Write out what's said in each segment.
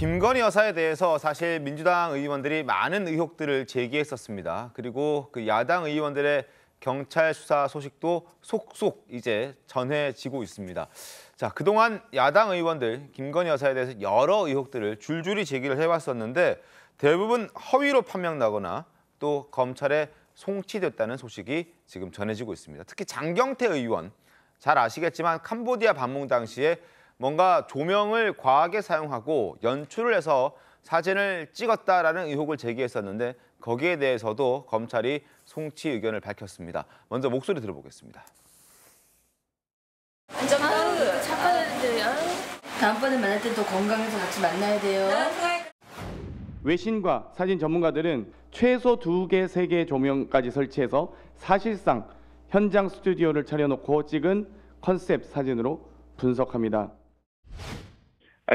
김건희 여사에 대해서 사실 민주당 의원들이 많은 의혹들을 제기했었습니다. 그리고 그 야당 의원들의 경찰 수사 소식도 속속 이제 전해지고 있습니다. 자, 그동안 야당 의원들 김건희 여사에 대해서 여러 의혹들을 줄줄이 제기를 해왔었는데 대부분 허위로 판명나거나 또 검찰에 송치됐다는 소식이 지금 전해지고 있습니다. 특히 장경태 의원, 잘 아시겠지만 캄보디아 방문 당시에 뭔가 조명을 과하게 사용하고 연출을 해서 사진을 찍었다라는 의혹을 제기했었는데 거기에 대해서도 검찰이 송치 의견을 밝혔습니다. 먼저 목소리 들어보겠습니다. 안전하고 착하는데 다음번에 만날 때 더 건강해서 같이 만나야 돼요. 외신과 사진 전문가들은 최소 2개, 3개 조명까지 설치해서 사실상 현장 스튜디오를 차려놓고 찍은 컨셉 사진으로 분석합니다.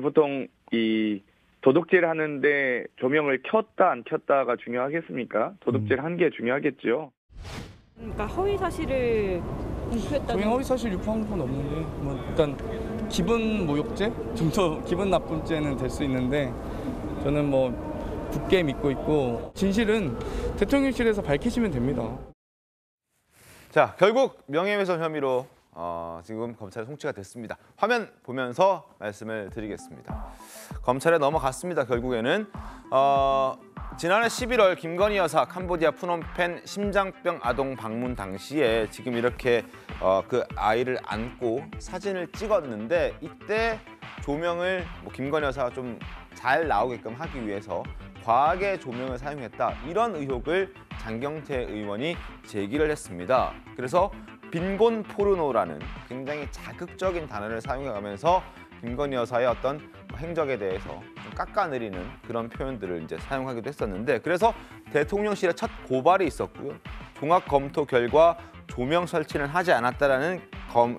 보통 이 도둑질 하는데 조명을 켰다 안 켰다가 중요하겠습니까? 도둑질 한 게 중요하겠죠. 그러니까 허위 사실을 공표했다는. 저희 허위 사실 유포한 건 없는데 뭐 일단 기분 모욕죄 정도 기분 나쁨죄는 될 수 있는데 저는 뭐 굳게 믿고 있고 진실은 대통령실에서 밝히시면 됩니다. 자, 결국 명예훼손 혐의로 지금 검찰에 송치가 됐습니다. 화면 보면서 말씀을 드리겠습니다. 검찰에 넘어갔습니다. 결국에는 지난해 11월 김건희 여사 캄보디아 푸놈펜 심장병 아동 방문 당시에 지금 이렇게 그 아이를 안고 사진을 찍었는데 이때 조명을 김건희 여사가 좀 잘 나오게끔 하기 위해서 과하게 조명을 사용했다. 이런 의혹을 장경태 의원이 제기를 했습니다. 그래서 빈곤 포르노라는 굉장히 자극적인 단어를 사용해가면서 김건희 여사의 어떤 행적에 대해서 좀 깎아내리는 그런 표현들을 이제 사용하기도 했었는데 그래서 대통령실에 첫 고발이 있었고요. 종합 검토 결과 조명 설치는 하지 않았다라는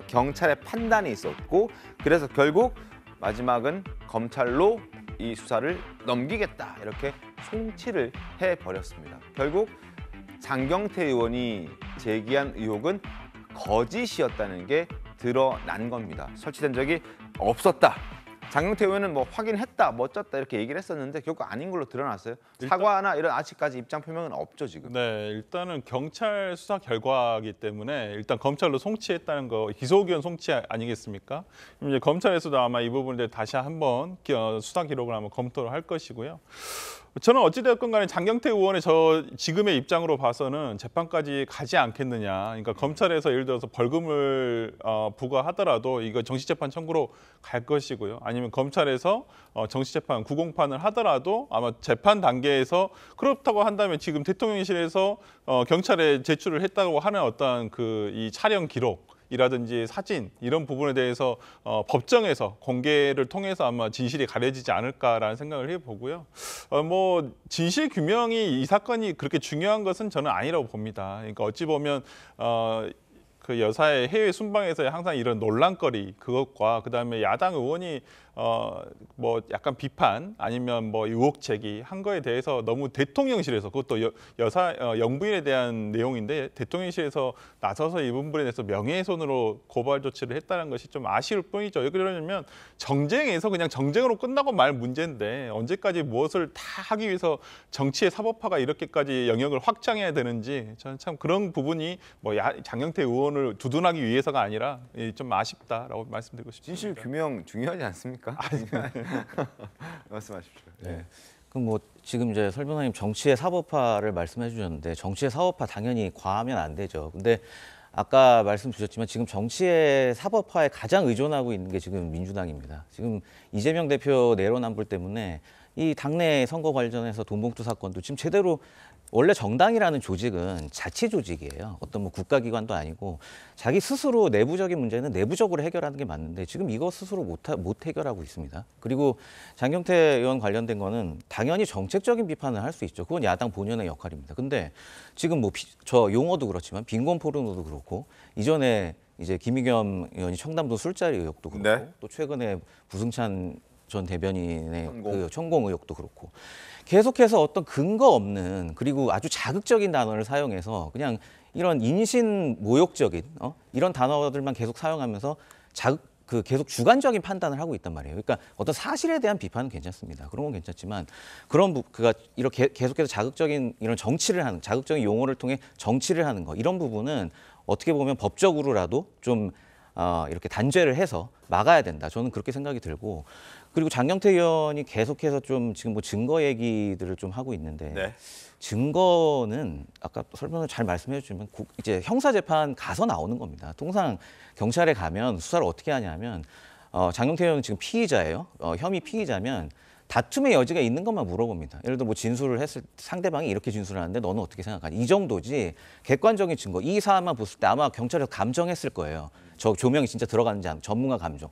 경찰의 판단이 있었고 그래서 결국 마지막은 검찰로 이 수사를 넘기겠다 이렇게 송치를 해버렸습니다. 결국 장경태 의원이 제기한 의혹은 거짓이었다는 게 드러난 겁니다. 설치된 적이 없었다. 장경태 의원은 뭐 확인했다, 뭐 어쩌다 이렇게 얘기를 했었는데 결국 아닌 걸로 드러났어요. 사과나 이런 아직까지 입장 표명은 없죠 지금. 네, 일단은 경찰 수사 결과이기 때문에 일단 검찰로 송치했다는 거 기소 의견 송치 아니겠습니까? 이제 검찰에서도 아마 이 부분을 다시 한번 수사 기록을 한번 검토를 할 것이고요. 저는 어찌되었건 간에 장경태 의원의 지금의 입장으로 봐서는 재판까지 가지 않겠느냐. 그러니까 검찰에서 예를 들어서 벌금을 부과하더라도 이거 정식재판 청구로 갈 것이고요. 아니면 검찰에서 정식재판 구공판을 하더라도 아마 재판 단계에서 그렇다고 한다면 지금 대통령실에서 경찰에 제출을 했다고 하는 어떤 이 촬영 기록 이라든지 사진 이런 부분에 대해서 법정에서 공개를 통해서 아마 진실이 가려지지 않을까라는 생각을 해보고요. 뭐 진실 규명이 이 사건이 그렇게 중요한 것은 저는 아니라고 봅니다. 그러니까 어찌 보면 그 여사의 해외 순방에서의 항상 이런 논란거리 그것과 그다음에 야당 의원이 뭐 약간 비판 아니면 뭐 의혹 제기한 거에 대해서 너무 대통령실에서 그것도 여사 영부인에 대한 내용인데 대통령실에서 나서서 이 부분에 대해서 명예훼손으로 고발 조치를 했다는 것이 좀 아쉬울 뿐이죠. 왜 그러냐면 정쟁에서 그냥 정쟁으로 끝나고 말 문제인데 언제까지 무엇을 다 하기 위해서 정치의 사법화가 이렇게까지 영역을 확장해야 되는지 저는 참 그런 부분이 뭐 장경태 의원을 두둔하기 위해서가 아니라 좀 아쉽다라고 말씀드리고 싶습니다. 진실 규명 중요하지 않습니까? 말씀하십시오. 네. 그럼 뭐 지금 이제 설 변호사님 정치의 사법화를 말씀해 주셨는데 정치의 사법화 당연히 과하면 안 되죠. 근데 아까 말씀 주셨지만 지금 정치의 사법화에 가장 의존하고 있는 게 지금 민주당입니다. 지금 이재명 대표 내로남불 때문에 이 당내 선거 관련해서 돈봉투 사건도 지금 제대로 원래 정당이라는 조직은 자치 조직이에요. 어떤 뭐 국가기관도 아니고 자기 스스로 내부적인 문제는 내부적으로 해결하는 게 맞는데 지금 이거 스스로 못 해결하고 있습니다. 그리고 장경태 의원 관련된 거는 당연히 정책적인 비판을 할 수 있죠. 그건 야당 본연의 역할입니다. 근데 지금 뭐 저 용어도 그렇지만 빈곤 포르노도 그렇고 이전에 이제 김의겸 의원이 청담도 술자리 의혹도 그렇고 네. 또 최근에 부승찬 전 대변인의 그 천공 의혹도 그렇고 계속해서 어떤 근거 없는 그리고 아주 자극적인 단어를 사용해서 그냥 이런 인신 모욕적인 이런 단어들만 계속 사용하면서 계속 주관적인 판단을 하고 있단 말이에요. 그러니까 어떤 사실에 대한 비판은 괜찮습니다. 그런 건 괜찮지만 그가 이렇게 계속해서 자극적인 이런 정치를 하는 자극적인 용어를 통해 정치를 하는 거 이런 부분은 어떻게 보면 법적으로라도 좀 이렇게 단죄를 해서 막아야 된다. 저는 그렇게 생각이 들고 그리고 장경태 의원이 계속해서 좀 지금 뭐 증거 얘기들을 좀 하고 있는데 네. 증거는 아까 설명을 잘 말씀해 주시면 이제 형사 재판 가서 나오는 겁니다. 통상 경찰에 가면 수사를 어떻게 하냐면 장경태 의원은 지금 피의자예요. 혐의 피의자면 다툼의 여지가 있는 것만 물어봅니다. 예를 들어 뭐 진술을 했을 상대방이 이렇게 진술을 하는데 너는 어떻게 생각하니? 이 정도지 객관적인 증거 이 사안만 봤을 때 아마 경찰에서 감정했을 거예요. 저 조명이 진짜 들어가는지 안 전문가 감정.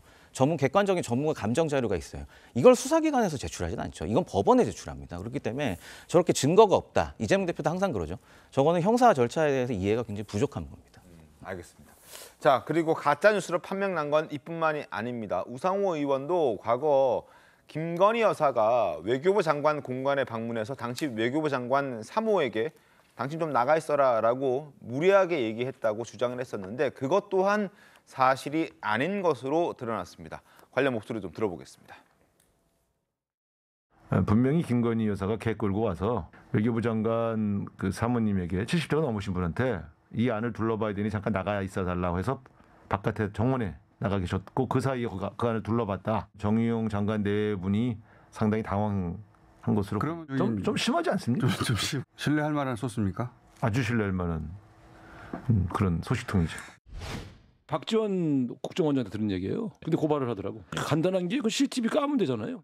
객관적인 전문가 감정 자료가 있어요. 이걸 수사기관에서 제출하진 않죠. 이건 법원에 제출합니다. 그렇기 때문에 저렇게 증거가 없다. 이재명 대표도 항상 그러죠. 저거는 형사 절차에 대해서 이해가 굉장히 부족한 겁니다. 알겠습니다. 자, 그리고 가짜 뉴스로 판명 난 건 이뿐만이 아닙니다. 우상호 의원도 과거 김건희 여사가 외교부 장관 공관에 방문해서 당시 외교부 장관 사모에게 당신 좀 나가 있어라라고 무례하게 얘기했다고 주장을 했었는데 그것 또한 사실이 아닌 것으로 드러났습니다. 관련 목소리 좀 들어보겠습니다. 분명히 김건희 여사가 개 끌고 와서 외교부 장관 그 사모님에게 70대가 넘으신 분한테 이 안을 둘러봐야 되니 잠깐 나가 있어 달라고 해서 바깥에 정원에 나가 계셨고 그 사이에 그 안을 둘러봤다. 정의용 장관 네 분이 상당히 당황한 것으로 좀 심하지 않습니까? 좀 신뢰할 만한 소스입니까? 아주 신뢰할 만한 그런 소식통이죠. 박지원 국정원장한테 들은 얘기예요. 근데 고발을 하더라고. 간단한 게 그 CCTV 까면 되잖아요.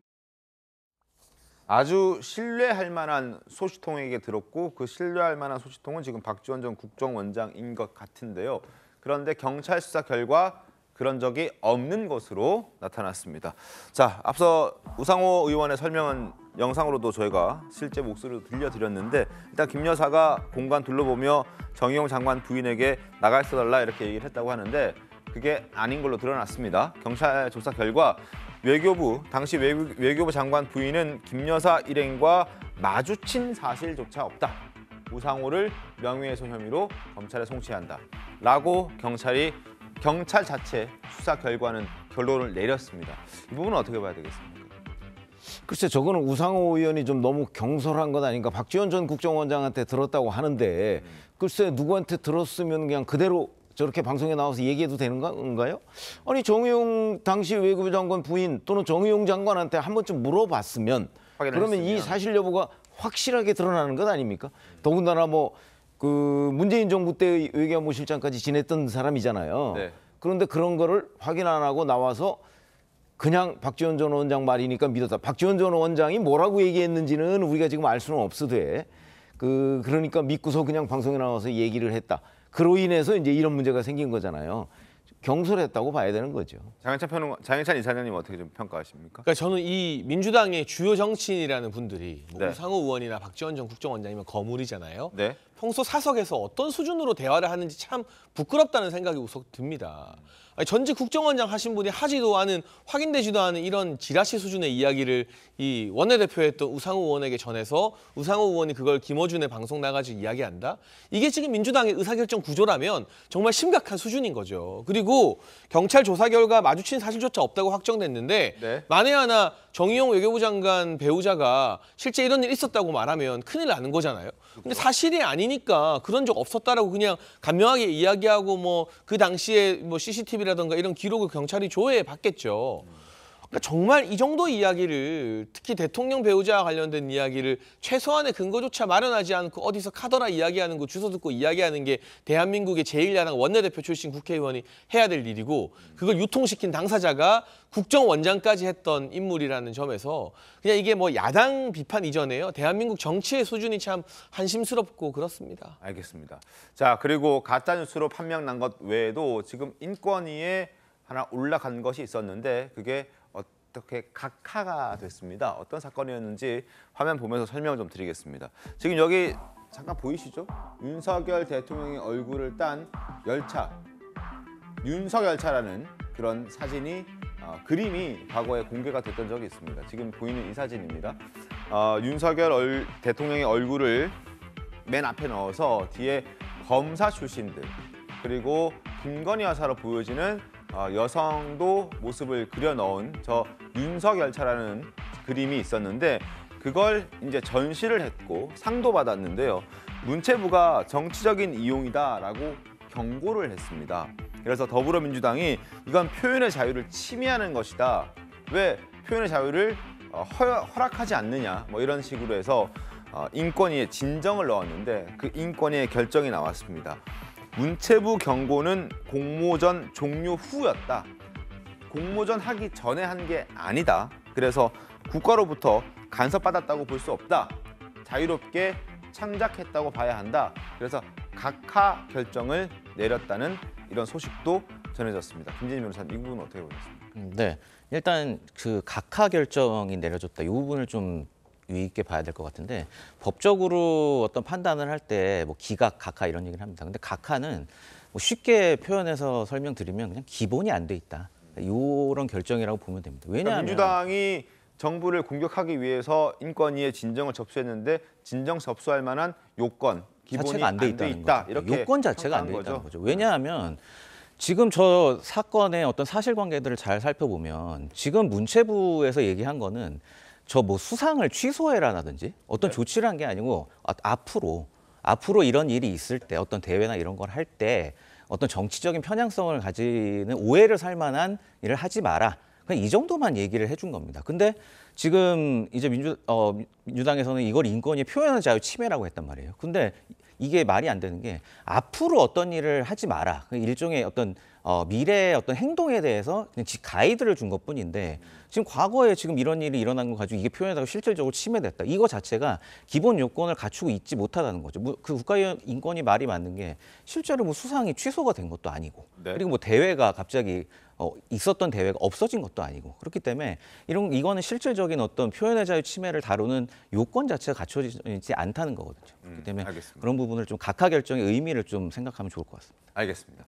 아주 신뢰할 만한 소식통에게 들었고 그 신뢰할 만한 소식통은 지금 박지원 전 국정원장인 것 같은데요. 그런데 경찰 수사 결과 그런 적이 없는 것으로 나타났습니다. 자, 앞서 우상호 의원의 설명은 영상으로도 저희가 실제 목소리로 들려드렸는데 일단 김 여사가 공간 둘러보며 정의용 장관 부인에게 나가 있어달라 이렇게 얘기를 했다고 하는데 그게 아닌 걸로 드러났습니다. 경찰 조사 결과 당시 외교부 장관 부인은 김 여사 일행과 마주친 사실조차 없다. 우상호를 명예훼손 혐의로 검찰에 송치한다. 라고 경찰 자체 수사 결과는 결론을 내렸습니다. 이 부분은 어떻게 봐야 되겠습니까? 글쎄 저거는 우상호 의원이 좀 너무 경솔한 것 아닌가. 박지원 전 국정원장한테 들었다고 하는데 글쎄 누구한테 들었으면 그냥 그대로 저렇게 방송에 나와서 얘기해도 되는 건가요? 아니 정의용 당시 외교부 장관 부인 또는 정의용 장관한테 한 번쯤 물어봤으면 그러면 이 사실 여부가 확실하게 드러나는 것 아닙니까? 더군다나 그 문재인 정부 때 외교안보 실장까지 지냈던 사람이잖아요. 네. 그런데 그런 거를 확인 안 하고 나와서 그냥 박지원 전 원장 말이니까 믿었다. 박지원 전 원장이 뭐라고 얘기했는지는 우리가 지금 알 수는 없으되 그러니까 믿고서 그냥 방송에 나와서 얘기를 했다. 그로 인해서 이제 이런 문제가 생긴 거잖아요. 경솔했다고 봐야 되는 거죠. 장영찬 이사장님 어떻게 좀 평가하십니까? 그러니까 저는 이 민주당의 주요 정치인이라는 분들이 네. 우상호 의원이나 박지원 전 국정원장이면 거물이잖아요. 네. 평소 사석에서 어떤 수준으로 대화를 하는지 참 부끄럽다는 생각이 우선 듭니다. 아니, 전직 국정원장 하신 분이 하지도 않은 확인되지도 않은 이런 지라시 수준의 이야기를 이 원내대표였던 우상호 의원에게 전해서 우상호 의원이 그걸 김어준의 방송 나가지고 이야기한다? 이게 지금 민주당의 의사결정 구조라면 정말 심각한 수준인 거죠. 그리고 경찰 조사 결과 마주친 사실조차 없다고 확정됐는데 네. 만에 하나 정의용 외교부 장관 배우자가 실제 이런 일 있었다고 말하면 큰일 나는 거잖아요. 근데 사실이 아니니까 그런 적 없었다라고 그냥 간명하게 이야기하고 그 당시에 CCTV라든가 이런 기록을 경찰이 조회해 봤겠죠. 그러니까 정말 이 정도 이야기를 특히 대통령 배우자와 관련된 이야기를 최소한의 근거조차 마련하지 않고 어디서 카더라 이야기하는 거 주워 듣고 이야기하는 게 대한민국의 제1야당 원내대표 출신 국회의원이 해야 될 일이고 그걸 유통시킨 당사자가 국정원장까지 했던 인물이라는 점에서 그냥 이게 야당 비판 이전에요. 대한민국 정치의 수준이 참 한심스럽고 그렇습니다. 알겠습니다. 자, 그리고 가짜뉴스로 판명 난 것 외에도 지금 인권위에 하나 올라간 것이 있었는데 그게 어떻게 각하가 됐습니다. 어떤 사건이었는지 화면 보면서 설명을 좀 드리겠습니다. 지금 여기 잠깐 보이시죠? 윤석열 대통령의 얼굴을 딴 열차, 윤석열차라는 그런 사진이 그림이 과거에 공개가 됐던 적이 있습니다. 지금 보이는 이 사진입니다. 윤석열 대통령의 얼굴을 맨 앞에 넣어서 뒤에 검사 출신들 그리고 김건희 여사로 보여지는 여성도 모습을 그려 넣은 저 윤석열차라는 그림이 있었는데 그걸 이제 전시를 했고 상도 받았는데요. 문체부가 정치적인 이용이다라고 경고를 했습니다. 그래서 더불어민주당이 이건 표현의 자유를 침해하는 것이다. 왜 표현의 자유를 허락하지 않느냐 뭐 이런 식으로 해서 인권위에 진정을 넣었는데 그 인권위의 결정이 나왔습니다. 문체부 경고는 공모전 종료 후였다. 공모전 하기 전에 한 게 아니다. 그래서 국가로부터 간섭받았다고 볼 수 없다. 자유롭게 창작했다고 봐야 한다. 그래서 각하 결정을 내렸다는 이런 소식도 전해졌습니다. 김진희 변호사님, 이 부분은 어떻게 보셨습니까? 네, 일단 그 각하 결정이 내려졌다. 이 부분을 좀 유의 있게 봐야 될 것 같은데 법적으로 어떤 판단을 할 때 뭐 기각, 각하 이런 얘기를 합니다. 근데 각하는 뭐 쉽게 표현해서 설명드리면 그냥 기본이 안 돼 있다. 이런 결정이라고 보면 됩니다. 왜냐하면 민주당이 정부를 공격하기 위해서 인권위에 진정을 접수했는데 진정 접수할 만한 요건, 기본이 자체가 안 돼 있다. 이렇게 요건 자체가 안 돼 평가한 있다는 거죠. 왜냐하면 지금 저 사건의 어떤 사실관계들을 잘 살펴보면 지금 문체부에서 얘기한 거는 저 뭐 수상을 취소해라라든지 어떤 조치를 한 게 아니고 앞으로 이런 일이 있을 때 어떤 대회나 이런 걸 할 때 어떤 정치적인 편향성을 가지는 오해를 살 만한 일을 하지 마라. 그냥 이 정도만 얘기를 해준 겁니다. 근데 지금 이제 민주당에서는 이걸 인권위 표현의 자유 침해라고 했단 말이에요. 근데 이게 말이 안 되는 게 앞으로 어떤 일을 하지 마라. 일종의 어떤 미래의 어떤 행동에 대해서 그냥 가이드를 준 것뿐인데 지금 과거에 지금 이런 일이 일어난 거 가지고 이게 표현하고 실질적으로 침해됐다. 이거 자체가 기본 요건을 갖추고 있지 못하다는 거죠. 그 국가인권위 말이 맞는 게 실제로 뭐 수상이 취소가 된 것도 아니고 그리고 뭐 대회가 갑자기 있었던 대회가 없어진 것도 아니고 그렇기 때문에 이거는 실질적인 어떤 표현의 자유 침해를 다루는 요건 자체가 갖춰지지 않다는 거거든요. 그렇기 때문에 알겠습니다. 그런 부분을 좀 각하 결정의 의미를 좀 생각하면 좋을 것 같습니다. 알겠습니다.